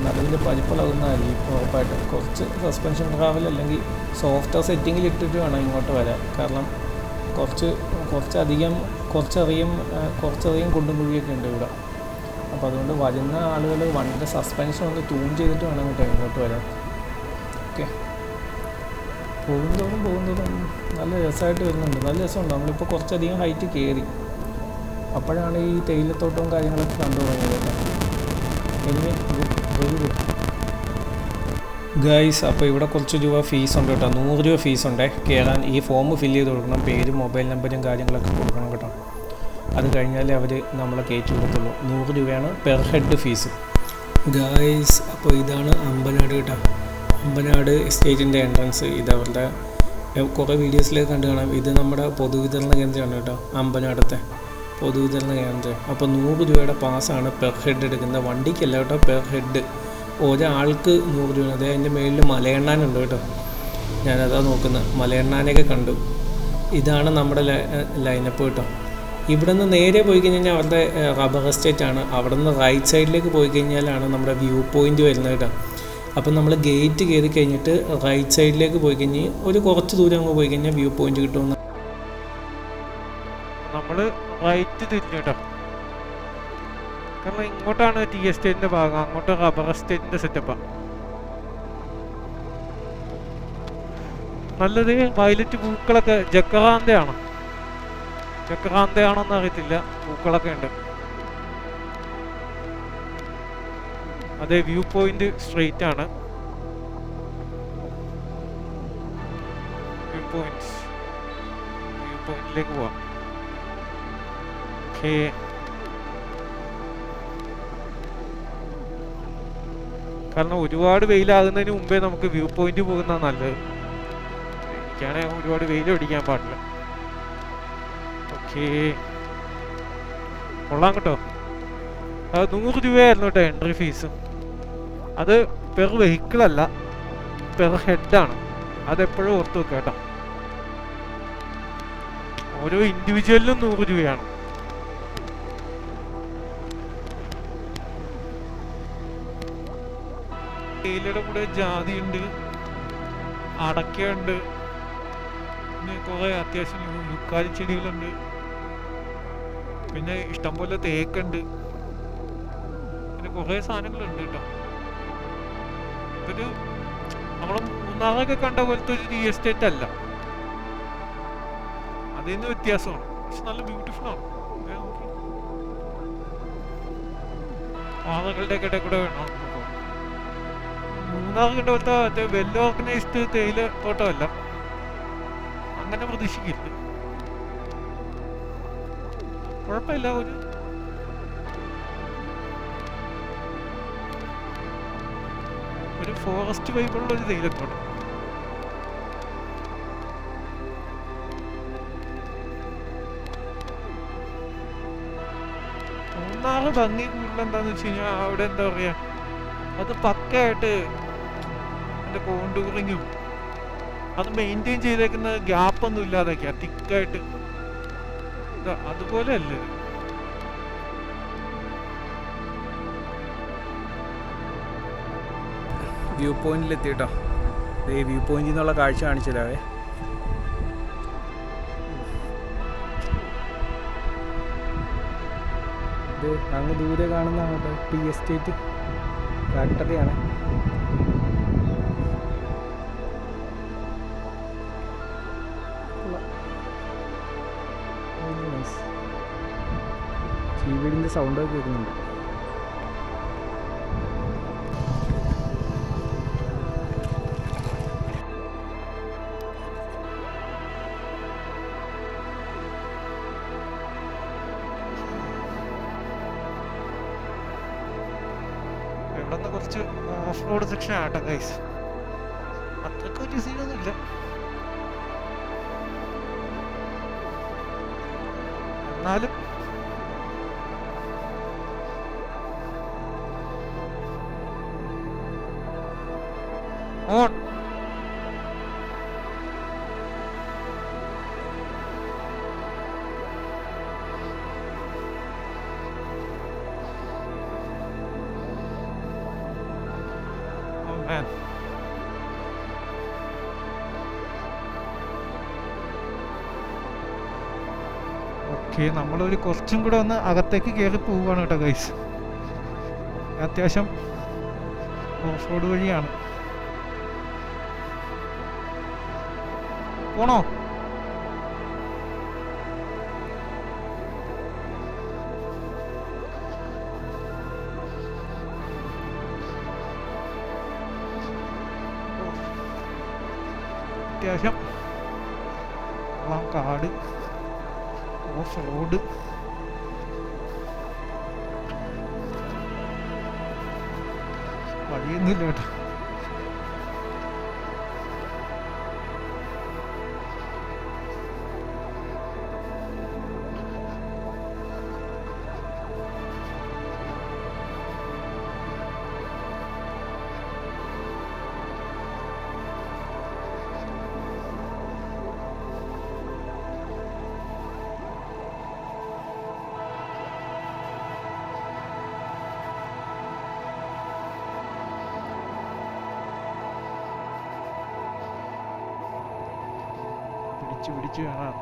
നടുവിൻ്റെ പരിപ്പിളകുന്നതായിരിക്കും ഉറപ്പായിട്ട്. കുറച്ച് സസ്പെൻഷൻ ട്രാവൽ അല്ലെങ്കിൽ സോഫ്റ്റ്വെയർ സെറ്റിങ്ങിൽ ഇട്ടിട്ട് വേണം ഇങ്ങോട്ട് വരാൻ. കാരണം കുറച്ചധികം കുണ്ടും കുഴിയൊക്കെ ഉണ്ട് ഇവിടെ. അപ്പോൾ അതുകൊണ്ട് വരുന്ന ആളുകൾ വണ്ടിയുടെ സസ്പെൻഷൻ ഒന്ന് ട്യൂൺ ചെയ്തിട്ട് വേണം ഇങ്ങോട്ട് വരാൻ. ഓക്കെ, പോകുന്നതോറും നല്ല രസമായിട്ട് വരുന്നുണ്ട്. നല്ല രസമുണ്ട്. നമ്മളിപ്പോൾ കുറച്ചധികം ഹൈറ്റ് കയറി. അപ്പോഴാണ് ഈ തേയിലത്തോട്ടവും കാര്യങ്ങളൊക്കെ കണ്ടു തുടങ്ങിയത്. Anyway very good guys. അപ്പോൾ ഇവിടെ കുറച്ച് രൂപ ഫീസ് ഉണ്ട് കേട്ടോ. 100 രൂപ ഫീസ് ഉണ്ടേ കയറാൻ. ഈ ഫോം ഫില്ല് ചെയ്ത് കൊടുക്കണം. പേരും മൊബൈൽ നമ്പരും കാര്യങ്ങളൊക്കെ കൊടുക്കണം കേട്ടോ. അത് കഴിഞ്ഞാലേ അവർ നമ്മളെ കയറ്റി കൊടുത്തുള്ളൂ. 100 രൂപയാണ് പെർ ഹെഡ് ഫീസ് ഗൈസ്. അപ്പോൾ ഇതാണ് അമ്പനാട് കേട്ടോ. അമ്പനാട് എസ്റ്റേറ്റിൻ്റെ എൻട്രൻസ്. ഇതവരുടെ കുറേ വീഡിയോസിലേക്ക് കണ്ടു കാണാം. ഇത് നമ്മുടെ പൊതുവിതരണ കേന്ദ്രമാണ് കേട്ടോ, അമ്പനാടത്തെ പൊതുവിതരണ കേന്ദ്രം. അപ്പോൾ 100 രൂപയുടെ പാസ്സാണ് പെർ ഹെഡ് എടുക്കുന്നത്. വണ്ടിക്കല്ല കേട്ടോ, പെർ ഹെഡ്. ഒരാൾക്ക് 100 രൂപ. അതായത് അതിൻ്റെ മേളിൽ മലയെണ്ണാനുണ്ട് കേട്ടോ. ഞാനതാ നോക്കുന്നത്. മലയെണ്ണാനൊക്കെ കണ്ടു. ഇതാണ് നമ്മുടെ ലൈനപ്പ് കേട്ടോ. ഇവിടെ നിന്ന് നേരെ പോയി കഴിഞ്ഞാൽ അവരുടെ റബ്ബർ എസ്റ്റേറ്റ് ആണ്. അവിടെ നിന്ന് റൈറ്റ് സൈഡിലേക്ക് പോയി കഴിഞ്ഞാലാണ് നമ്മുടെ വ്യൂ പോയിൻ്റ് വരുന്നത് കേട്ടോ. അപ്പം നമ്മൾ ഗേറ്റ് കയറി കഴിഞ്ഞിട്ട് റൈറ്റ് സൈഡിലേക്ക് പോയി കഴിഞ്ഞ് ഒരു കുറച്ച് ദൂരം അങ്ങ് പോയി കഴിഞ്ഞാൽ വ്യൂ പോയിൻ്റ് കിട്ടുമെന്ന്. നമ്മൾ റൈറ്റ് തിരിഞ്ഞു കേട്ടോ. കാരണം ഇങ്ങോട്ടാണ് ടീ എസ്റ്റേറ്റിന്റെ ഭാഗം, അങ്ങോട്ട് റബ്ബർ എസ്റ്റേറ്റിന്റെ സെറ്റപ്പാണ്. നല്ലത് വയലറ്റ് പൂക്കളൊക്കെ ജക്കറാന്തയാണോന്ന് അറിയത്തില്ല. പൂക്കളൊക്കെ ഉണ്ട്. അതെ, വ്യൂ പോയിന്റ് സ്ട്രെയിറ്റ് ആണ്. വ്യൂ പോയിന്റിലേക്ക് പോവാം. ഓക്കേ, കാരണം ഒരുപാട് വെയിലാകുന്നതിന് മുമ്പേ നമുക്ക് വ്യൂ പോയിന്റ് പോകുന്ന നല്ലത്. എനിക്കാണെങ്കിൽ ഒരുപാട് വെയിൽ അടിക്കാൻ പാടില്ല. ഓക്കേ, കൊള്ളാം കേട്ടോ. 100 രൂപയായിരുന്നു കേട്ടോ എൻട്രി ഫീസ്. അത് പെർ വെഹിക്കിൾ അല്ല, പെർ ഹെഡാണ്. അതെപ്പോഴും ഓർത്ത് വെക്കുക കേട്ടോ. ഓരോ ഇൻഡിവിജ്വലിനും 100 രൂപയാണ്. തേയിലയുടെ കൂടെ ജാതിയുണ്ട്, അടക്കയുണ്ട്, പിന്നെ കുറെ അത്യാവശ്യം ലുക്കാലി ചെടികളുണ്ട്, പിന്നെ ഇഷ്ടംപോലെ തേക്കുണ്ട്, പിന്നെ കുറെ സാധനങ്ങളുണ്ട് കേട്ടോ. ഒരു നമ്മൾ മൂന്നാറൊക്കെ കണ്ട പോലത്തെ ഒരു ടീ എസ്റ്റേറ്റ് അല്ല, അതിൽ നിന്ന് വ്യത്യാസമാണ്. പക്ഷെ നല്ല ബ്യൂട്ടിഫുൾ ആണ്. പാതകളുടെ ഇടയിൽ കൂടെ വേണം. മൂന്നാർ കണ്ട പോലത്തെ വെൽ ഓർഗനൈസ്ഡ് തേയില തോട്ടമല്ല, അങ്ങനെ പ്രതീക്ഷിക്കില്ല. കുഴപ്പമില്ല, ഒരു ഫോറസ്റ്റ് വൈബുള്ള ഒരു തേയിലത്തോട്ടം. മൂന്നാറ് ഭംഗി കൂടുതൽ എന്താന്ന് വെച്ച് കഴിഞ്ഞാൽ അവിടെ എന്താ പറയാ, അത് പക്കയായിട്ട് അതിന്റെ കോണ്ടൂറിങ്ങും അത് മെയിൻറ്റെയിൻ ചെയ്തേക്കുന്ന ഗ്യാപ്പൊന്നും ഇല്ലാതൊക്കെയാ, തിക്കായിട്ട്. അതുപോലെ അല്ലേ വ്യൂ പോയിന്റിലെത്തി കേട്ടോ. ഈ വ്യൂ പോയിന്റിൽ നിന്നുള്ള കാഴ്ച കാണിച്ചില്ലാവേ. ഇത് അങ്ങ് ദൂരെ കാണുന്നതാണ് കേട്ടോ ടീ എസ്റ്റേറ്റ് ഫാക്ടറിയാണ്. നൈസ്. ചീവീടിൻ്റെ സൗണ്ടൊക്കെ കേൾക്കുന്നുണ്ട്. ഇവിടെ നിന്ന് കുറച്ച് ഓഫ് റോഡ് സെക്ഷൻ ആട്ടോ ഗൈസ്. അത്രയ്ക്ക് വലിയ സീനൊന്നുമില്ല. എന്നാലും ഓൺ ഓക്കെ, നമ്മളൊരു കുറച്ചും കൂടെ ഒന്ന് അകത്തേക്ക് കയറി പോവുകയാണ് കേട്ടോ ഗൈസ്. അത്യാവശ്യം ഓഫ് റോഡ് വഴിയാണ്. പോണോ? അത്യാവശ്യം കാട്, ഓഫ് റോഡ്, വഴിയൊന്നുമില്ല കേട്ടോ. പിടിച്ച് കാണാം.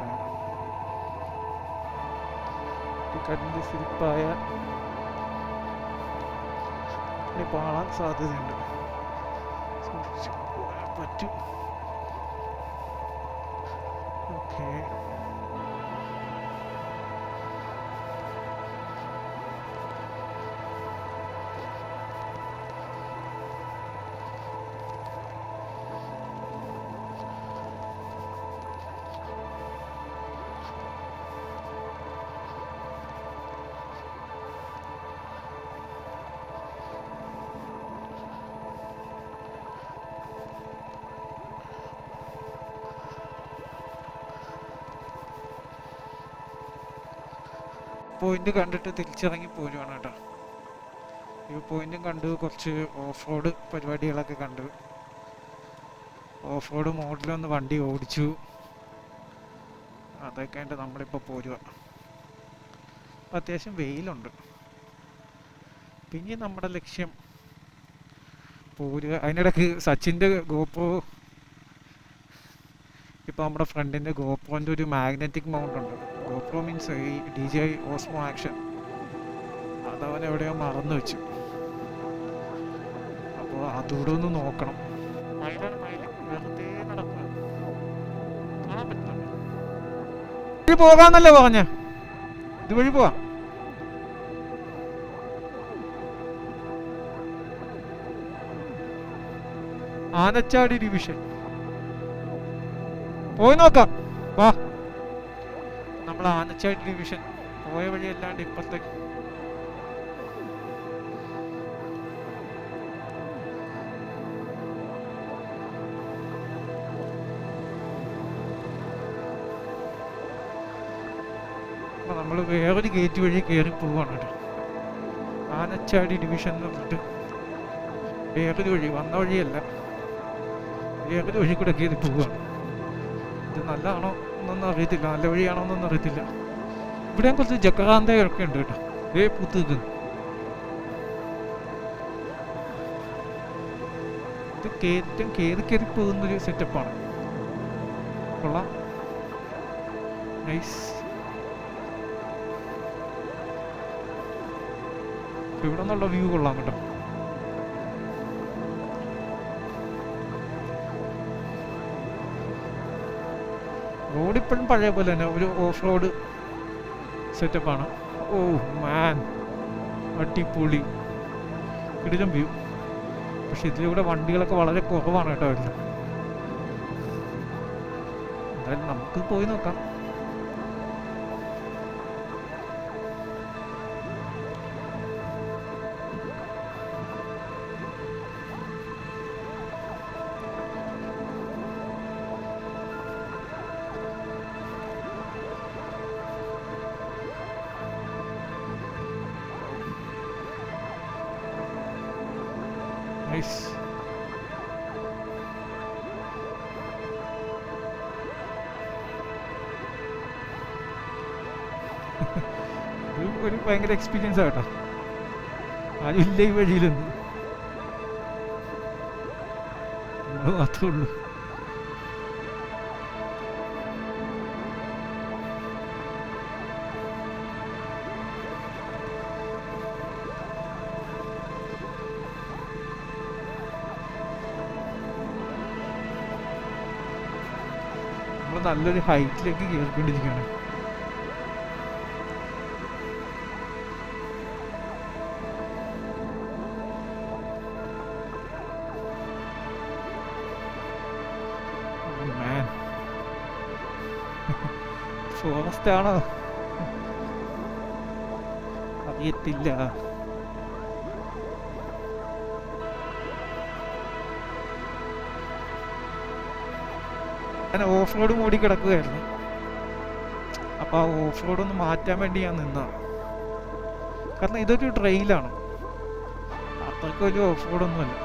കല്ല് സ്ലിപ്പായ പാളാൻ സാധ്യതയുണ്ട്. പറ്റും. ഓക്കെ, പോയിന്റ് കണ്ടിട്ട് തിരിച്ചിറങ്ങി പോരുവാണ് കേട്ടോ. ഈ പോയിന്റും കണ്ടു, കുറച്ച് ഓഫ് റോഡ് പരിപാടികളൊക്കെ കണ്ടു. ഓഫ് റോഡ് മോഡിലൊന്ന് വണ്ടി ഓടിച്ചു. അതൊക്കെ ആയിട്ട് നമ്മളിപ്പോൾ പോരുക. അത്യാവശ്യം വെയിലുണ്ട്. പിന്നെ നമ്മുടെ ലക്ഷ്യം പോരുക. അതിനിടയ്ക്ക് സച്ചിൻ്റെ ഗോപ്രോ, ഇപ്പോൾ നമ്മുടെ ഫ്രണ്ടിൻ്റെ ഗോപ്രോൻ്റെ ഒരു മാഗ്നറ്റിക് മൗണ്ട് ഉണ്ട്. ഗോപ്രോ മീൻസ് ഈ DJI ഓസ്മോ ആക്ഷൻ. അതവൻ എവിടെയോ മറന്നു വെച്ചു. അപ്പോൾ അതുകൂടെ ഒന്ന് നോക്കണം. വെറുതെ നടക്കുക, കാണാൻ പറ്റുന്നുണ്ട്. ഇതുവഴി പോകാന്നല്ലേ പറഞ്ഞ? ഇതുവഴി പോവാം. ആനച്ചാടി ഡിവിഷൻ പോയി നോക്കാം. വാ, നമ്മൾ ആനച്ചാടി ഡിവിഷൻ പോയ വഴി അല്ലാണ്ട് ഇപ്പുറത്തേക്ക്. അപ്പൊ നമ്മൾ വേറൊരു ഗേറ്റ് വഴി കയറി പോവാണ് കേട്ടോ. ആനച്ചാടി ഡിവിഷൻ എന്ന് പറഞ്ഞിട്ട് വേറൊരു വഴി, വന്ന വഴിയല്ല, വേറൊരു വഴി കൂടെ കയറി പോവുകയാണ്. ഇത് നല്ലതാണോ എന്നൊന്നും അറിയത്തില്ല, നല്ല വഴിയാണോ എന്നൊന്നും അറിയത്തില്ല. ഇവിടെ കുറച്ച് ജക്കാന്തയൊക്കെ ഉണ്ട് കേട്ടോ. പൂത്ത് നിൽക്കുന്നു. ഇത് കയറ്റം കയറി പോകുന്നൊരു സെറ്റപ്പാണ്. കൊള്ളാം, നൈസ്. ഇവിടെ നിന്നുള്ള വ്യൂ കൊള്ളാം കേട്ടോ. റോഡ് ഇപ്പോഴും പഴയ പോലെ തന്നെ ഒരു ഓഫ് റോഡ് സെറ്റപ്പാണ്. ഓ മാൻ, അടിപൊളി കിടിലം വ്യൂ. പക്ഷെ ഇതിലൂടെ വണ്ടികളൊക്കെ വളരെ കുറവാണ് കേട്ടോ എല്ലാം. എന്തായാലും നമുക്ക് പോയി നോക്കാം. നൈസ്. ഒരു ഭയങ്കര എക്സ്പീരിയൻസ് ആട്ടോ. ആരും ഇല്ല ഈ വഴിയിലൊന്നും, നമ്മൾ മാത്രമേ ഉള്ളൂ. നമ്മൾ നല്ലൊരു ഹൈറ്റിലേക്ക് കയറിക്കൊണ്ടിരിക്കുകയാണ്. ഫോറസ്റ്റ് ആണോ അറിയത്തില്ല. ഞാൻ ഓഫ് റോഡ് മൂടി കിടക്കുകയായിരുന്നു. അപ്പോൾ ആ ഓഫ് റോഡ് ഒന്ന് മാറ്റാൻ വേണ്ടി ഞാൻ നിന്നതാണ്. കാരണം ഇതൊരു ട്രെയിലാണ്, അത്രയ്ക്ക് വലിയ ഓഫ് റോഡൊന്നുമല്ല.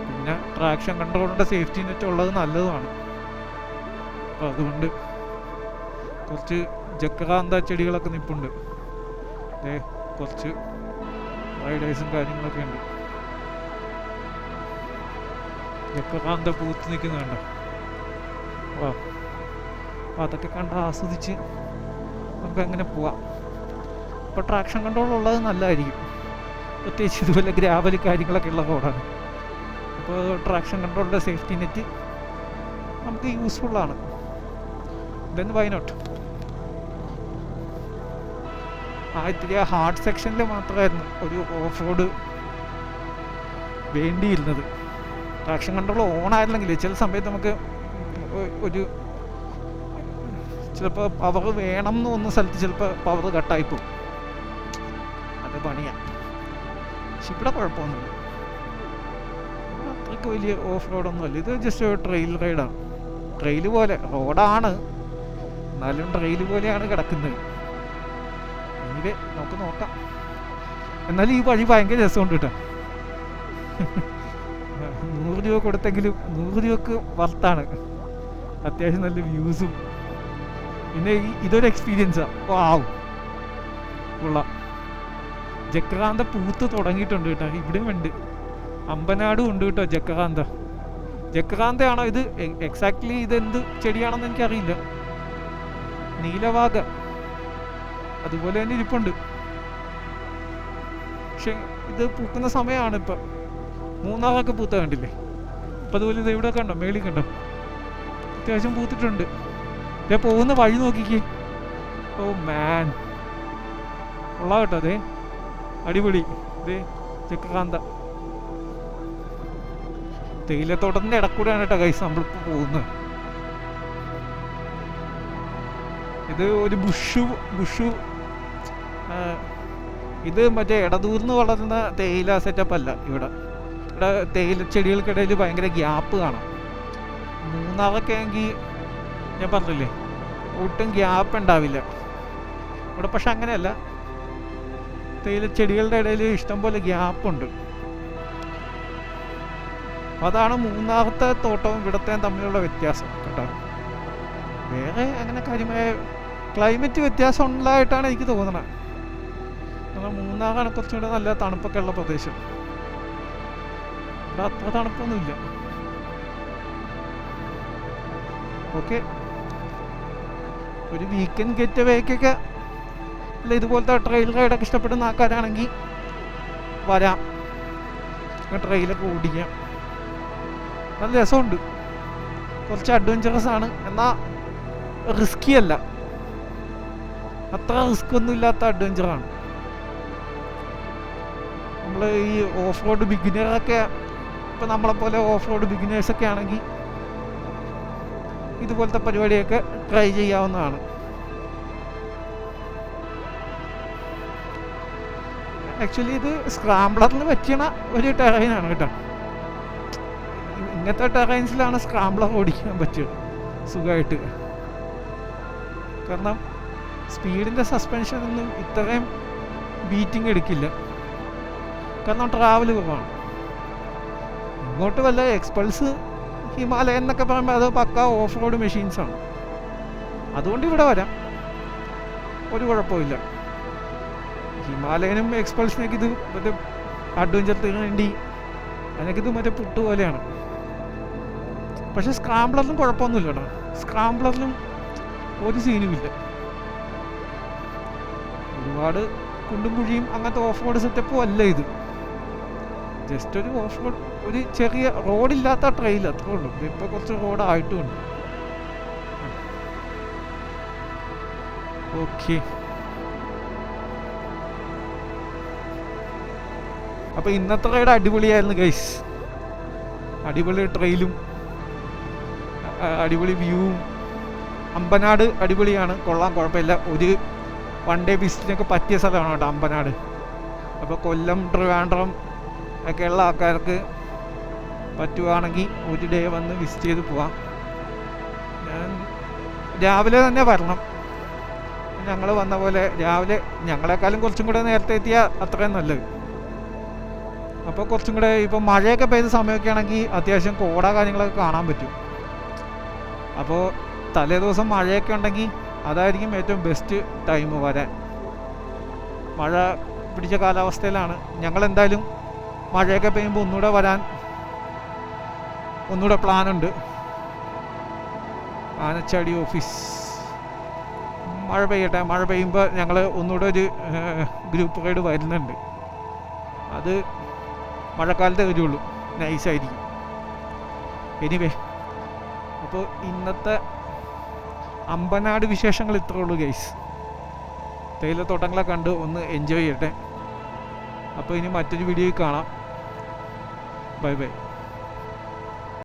പിന്നെ ട്രാക്ഷൻ കൺട്രോളിൻ്റെ സേഫ്റ്റി നെറ്റ് ഉള്ളത് നല്ലതുമാണ്. അപ്പോൾ അതുകൊണ്ട് കുറച്ച് ജക്രാന്ത ചെടികളൊക്കെ നിൽപ്പുണ്ട്. കുറച്ച് റൈഡേഴ്സും കാര്യങ്ങളൊക്കെ ഉണ്ട്. ജക്രാന്ത പൂത്ത് നിൽക്കുന്നുണ്ട്. വാ, അപ്പോൾ അതൊക്കെ കണ്ട് ആസ്വദിച്ച് നമുക്ക് അങ്ങനെ പോവാം. അപ്പോൾ ട്രാക്ഷൻ കൺട്രോൾ ഉള്ളത് നല്ലതായിരിക്കും, പ്രത്യേകിച്ച് ഇതുപോലെ ഗ്രാവൽ കാര്യങ്ങളൊക്കെ ഉള്ള റോഡാണ്. അപ്പോൾ ട്രാക്ഷൻ കൺട്രോളിൻ്റെ സേഫ്റ്റി നെറ്റ് നമുക്ക് യൂസ്ഫുള്ളാണ്. Then why not. ഇത്തിരി ഹാർഡ് സെക്ഷനിൽ മാത്രമായിരുന്നു ഒരു ഓഫ് റോഡ് വേണ്ടിയിരുന്നത്. ട്രാക്ഷൻ കൺട്രോൾ ഓൺ ആയിരുന്നെങ്കിൽ ചില സമയത്ത് നമുക്ക് ഒരു ചിലപ്പോൾ പവർ വേണം എന്ന് തോന്നുന്ന സ്ഥലത്ത് ചിലപ്പോൾ പവർ കട്ടായിപ്പോവും. അത് പണിയാണ്. പക്ഷെ ഇവിടെ കുഴപ്പമൊന്നുമില്ല, അത്രയ്ക്ക് വലിയ ഓഫ് റോഡൊന്നുമല്ല. ഇത് ജസ്റ്റ് ഒരു ട്രെയിൽ റൈഡാണ്. ട്രെയിൽ പോലെ റോഡാണ്, എന്നാലും ട്രെയിൽ പോലെയാണ് കിടക്കുന്നത്. ഇനിവേ നമുക്ക് നോക്കാം. എന്നാലും ഈ വഴി ഭയങ്കര രസമുണ്ട് കേട്ടോ. 100 രൂപ കൊടുത്തെങ്കിലും 100 രൂപക്ക് വർത്താണ്. അത്യാവശ്യം നല്ല വ്യൂസും പിന്നെ ഇതൊരു എക്സ്പീരിയൻസാണ്. വാവ്, കൊള്ളാം. ജക്രാന്ത പൂത്ത് തുടങ്ങിയിട്ടുണ്ട് കേട്ടോ. ഇവിടെയും ഉണ്ട്, അമ്പനാടും ഉണ്ട് കേട്ടോ ജക്രാന്ത. ജക്രാന്തയാണോ ഇത്? എക്സാക്ട്ലി ഇതെന്ത് ചെടിയാണെന്ന് എനിക്കറിയില്ല. നീലവാഗ അതുപോലെ തന്നെ ഇരിപ്പുണ്ട്. പക്ഷെ ഇത് പൂക്കുന്ന സമയമാണ് ഇപ്പം. മൂന്നാറൊക്കെ പൂത്ത കണ്ടില്ലേ? അപ്പം അതുപോലെ ഇത് ഇവിടെ കണ്ടോ, മേളിൽ കണ്ടോ, അത്യാവശ്യം പൂത്തിട്ടുണ്ട്. ഇതേ പോകുന്ന വഴി നോക്കിക്കേ. ഓ മാൻ, കൊള്ളാം കേട്ടോ. അതെ, അടിപൊളി. ഇതേ ജക്രാന്ത തേയിലത്തോട്ടത്തിൻ്റെ ഇടക്കൂടെയാണ് കേട്ടോ ഗൈസ് നമ്മളിപ്പോൾ പോകുന്നത്. ഇത് ഒരു ബുഷു ഇത് മറ്റേ ഇടതൂർന്ന് വളരുന്ന തേയില സെറ്റപ്പ് അല്ല. ഇവിടെ തേയില ചെടികൾക്കിടയിൽ ഭയങ്കര ഗ്യാപ്പ് കാണാം. മൂന്നാറൊക്കെ ആണെങ്കിൽ ഞാൻ പറഞ്ഞില്ലേ, ഒട്ടും ഗ്യാപ്പ് ഉണ്ടാവില്ല. ഇവിടെ പക്ഷെ അങ്ങനെയല്ല, തേയില ചെടികളുടെ ഇടയിൽ ഇഷ്ടംപോലെ ഗ്യാപ്പുണ്ട്. അതാണ് മൂന്നാറത്തെ തോട്ടവും ഇവിടത്തെയും തമ്മിലുള്ള വ്യത്യാസം കേട്ടോ. വേറെ അങ്ങനെ കാര്യമായ ക്ലൈമറ്റ് വ്യത്യാസം ഉള്ളതായിട്ടാണ് എനിക്ക് തോന്നുന്നത്. എന്നാൽ മൂന്നാറാണ് കുറച്ചുകൂടെ നല്ല തണുപ്പൊക്കെ ഉള്ള പ്രദേശം. ഇവിടെ അത്ര തണുപ്പൊന്നുമില്ല. ഓക്കെ, ഒരു വീക്കെൻഡ് ഗെറ്റ് വേക്കൊക്കെ അല്ല ഇതുപോലത്തെ ട്രെയിൽ റൈഡൊക്കെ ഇഷ്ടപ്പെടുന്ന ആൾക്കാരാണെങ്കിൽ വരാം, ട്രെയിലൊക്കെ ഓടിക്കാം. നല്ല രസമുണ്ട്, കുറച്ച് അഡ്വഞ്ചറസ് ആണ്, എന്നാൽ റിസ്കി അല്ല. അത്ര റിസ്ക് ഒന്നും ഇല്ലാത്ത അഡ്വഞ്ചറാണ്. നമ്മൾ ഈ ഓഫ് റോഡ് ബിഗിനറൊക്കെ, ഇപ്പം നമ്മളെപ്പോലെ ഓഫ് റോഡ് ബിഗിനേഴ്സൊക്കെ ആണെങ്കിൽ ഇതുപോലത്തെ പരിപാടിയൊക്കെ ട്രൈ ചെയ്യാവുന്നതാണ്. ആക്ച്വലി ഇത് സ്ക്രാംബ്ലറിന് പറ്റിയ ഒരു ടെറൈനാണ് കേട്ടോ. ഇങ്ങനത്തെ ടെറൈൻസിലാണ് സ്ക്രാംബ്ലർ ഓടിക്കാൻ പറ്റുക സുഖമായിട്ട്. കാരണം സ്പീഡിൻ്റെ സസ്പെൻഷനൊന്നും ഇത്രയും ബീറ്റിംഗ് എടുക്കില്ല, കാരണം ട്രാവൽ കുറവാണ്. ഇങ്ങോട്ട് വല്ല എക്സ്പൾസ്, ഹിമാലയൻ എന്നൊക്കെ പറയുമ്പോൾ അത് പക്ക ഓഫ് റോഡ് മെഷീൻസാണ്. അതുകൊണ്ട് ഇവിടെ വരാം, ഒരു കുഴപ്പമില്ല. ഹിമാലയനും എക്സ്പൾസിനൊക്കെ ഇത് മറ്റേ അഡ്വഞ്ചർ വേണ്ടി അതിനൊക്കെ മറ്റേ പുട്ട് പോലെയാണ്. പക്ഷെ സ്ക്രാംബ്ലറിനും കുഴപ്പമൊന്നുമില്ല കേട്ടോ. സ്ക്രാംബ്ലറിനും ഒരു സീനുമില്ല. ഒരുപാട് കുണ്ടും കുഴിയും അങ്ങനത്തെ ഓഫ് റോഡ് സെറ്റപ്പും അല്ല ഇത്. ജസ്റ്റ് ഒരു ഓഫ് റോഡ്, ഒരു ചെറിയ റോഡില്ലാത്ത ട്രെയിൽ, അത്രേ ഉള്ളൂ. ഇപ്പോൾ കുറച്ച് റോഡായിട്ടുമുണ്ട്. ഓക്കെ, അപ്പോൾ ഇന്നത്തെ റൈഡ് അടിപൊളിയായിരുന്നു ഗൈസ്. അടിപൊളി ട്രെയിലും അടിപൊളി വ്യൂവും. അമ്പനാട് അടിപൊളിയാണ്, കൊള്ളാം, കുഴപ്പമില്ല. ഒരു വൺ ഡേ വിസിറ്റിനൊക്കെ പറ്റിയ സ്ഥലമാണ് കേട്ടോ അമ്പനാട്. അപ്പോൾ കൊല്ലം, ട്രിവാൻഡ്രം ഒക്കെയുള്ള ആൾക്കാർക്ക് പറ്റുവാണെങ്കിൽ ഒരു ഡേ വന്ന് വിസിറ്റ് ചെയ്ത് പോവാം. ഞാൻ രാവിലെ തന്നെ വരണം. ഞങ്ങൾ വന്ന പോലെ രാവിലെ, ഞങ്ങളെക്കാളും കുറച്ചും കൂടെ നേരത്തെ എത്തിയാൽ അത്രയും നല്ലത്. അപ്പോൾ കുറച്ചും കൂടെ, ഇപ്പോൾ മഴയൊക്കെ പെയ്ത സമയമൊക്കെ ആണെങ്കിൽ അത്യാവശ്യം കോട കാര്യങ്ങളൊക്കെ കാണാൻ പറ്റും. അപ്പോൾ തലേ ദിവസം മഴയൊക്കെ ഉണ്ടെങ്കിൽ അതായിരിക്കും ഏറ്റവും ബെസ്റ്റ് ടൈം വരാൻ. മഴ പിടിച്ച കാലാവസ്ഥയിലാണ്. ഞങ്ങളെന്തായാലും മഴയൊക്കെ പെയ്യുമ്പോൾ ഒന്നുകൂടെ പ്ലാനുണ്ട്. ആനച്ചാടി ഓഫീസ് മഴ പെയ്യട്ടെ. മഴ പെയ്യുമ്പോൾ ഞങ്ങൾ ഒന്നുകൂടെ ഒരു ഗ്രൂപ്പ് റൈഡ് വരുന്നുണ്ട്. അത് മഴക്കാലത്തെ വരുള്ളൂ, നൈസായിരിക്കും. എനിവേ, അപ്പോൾ ഇന്നത്തെ അമ്പനാട് വിശേഷങ്ങൾ ഇത്രേ ഉള്ളൂ ഗൈസ്. തേയിലത്തോട്ടങ്ങളെ കണ്ട് ഒന്ന് എൻജോയ് ചെയ്യട്ടെ. അപ്പോൾ ഇനി മറ്റൊരു വീഡിയോയിൽ കാണാം. Bye bye.